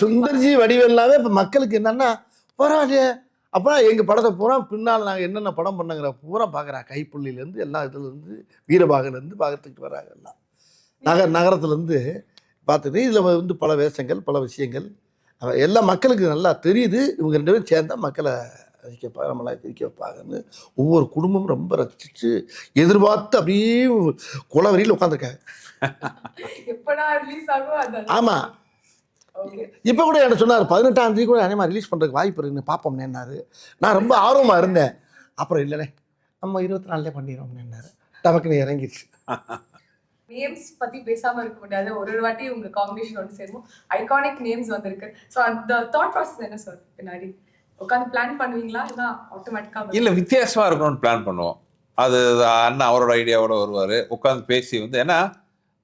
சுந்தர்ஜி வடிவெல்லாமே இப்போ மக்களுக்கு என்னன்னா பரவாயில்லையே. அப்போலாம் எங்கள் படத்தை பூரா பின்னால் நாங்கள் என்னென்ன படம் பண்ணங்கிற பூரா பார்க்குறா. கைப்புள்ளிலேருந்து எல்லா இதுலேருந்து வீரபாகலேருந்து பார்த்துக்கிட்டு வராங்க எல்லாம். நகரத்துலேருந்து பார்த்துட்டு இதில் வந்து பல வேஷங்கள் பல விஷயங்கள் எல்லா மக்களுக்கு நல்லா தெரியுது. இவங்க 2 பேரும் சேர்ந்தா மக்களை ரசிக்க வைப்பாங்க, நம்மளாம் சிரிக்க வைப்பாங்கன்னு ஒவ்வொரு குடும்பமும் ரொம்ப ரசிச்சு எதிர்பார்த்து அப்படியே குளவரியில் உட்காந்துருக்காங்க. ஆமாம். இப்போ கூட என்ன சொன்னார் 18ஆம் தேதி கூட அநேகமாக ரிலீஸ் பண்ணுறதுக்கு வாய்ப்பு இருக்குன்னு பார்ப்போம்னேன்னாரு. நான் ரொம்ப ஆர்வமாக இருந்தேன். அப்புறம் இல்லைண்ணே நம்ம 24 பண்ணிடுவோம்னேன்னாரு. டமக்குன்னு இறங்கிடுச்சு. நேம்ஸ் பத்தி பேசாம இருக்க முடியாது. ஒரு வாட்டி உங்க காம்பினேஷன் ஒன்று சேரும் ஐகானிக் நேம்ஸ் வந்திருக்கு. ஸோ அந்த தாட் ப்ராசஸ் என்ன சார்? பின்னாடி உட்காந்து பிளான் பண்ணுவீங்களா இல்லை ஆட்டோமேட்டிக்காக? இல்லை, வித்தியாசமாக இருக்கணும்னு பிளான் பண்ணுவோம். அது அண்ணன் அவரோட ஐடியாவோட வருவார். உட்காந்து பேசி வந்து ஏன்னா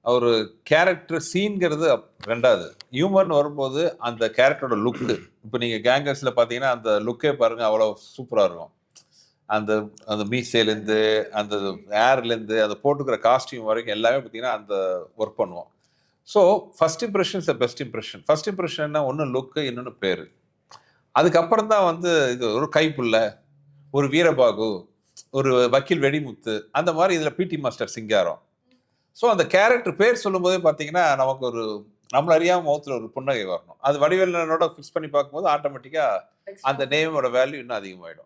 ஒரு கேரக்டர் சீன்கிறது ரெண்டாவது. ஹியூமர்னு வரும்போது அந்த கேரக்டரோட லுக்கு, இப்போ நீங்கள் கேங்கர்ஸில் பார்த்தீங்கன்னா அந்த லுக்கே பாருங்கள் அவ்வளோ சூப்பராக இருக்கும். அந்த அந்த மீசைலேருந்து அந்த ஏர்லேருந்து அந்த போட்டுக்கிற காஸ்டியூம் வரைக்கும் எல்லாமே பார்த்தீங்கன்னா அந்த ஒர்க் பண்ணுவோம். So first impressions best impression. First இம்ப்ரெஷன்னா ஒன்று லுக்கு, இன்னொன்று பேர். அதுக்கப்புறம் தான் வந்து இது ஒரு கைப்புள்ள, ஒரு வீரபாகு, ஒரு வக்கீல் வெடிமுத்து, அந்த மாதிரி இதில் பிடி மாஸ்டர் சிங்காரம். ஸோ அந்த கேரக்டர் பேர் சொல்லும் போதே பார்த்தீங்கன்னா நமக்கு ஒரு நம்மள அறியாம முகத்தில் ஒரு புன்னகை வரணும். அது வடிவேலனோட ஃபிக்ஸ் பண்ணி பார்க்கும்போது ஆட்டோமேட்டிக்காக அந்த நேமோட வேல்யூ இன்னும் அதிகமாகிடும்.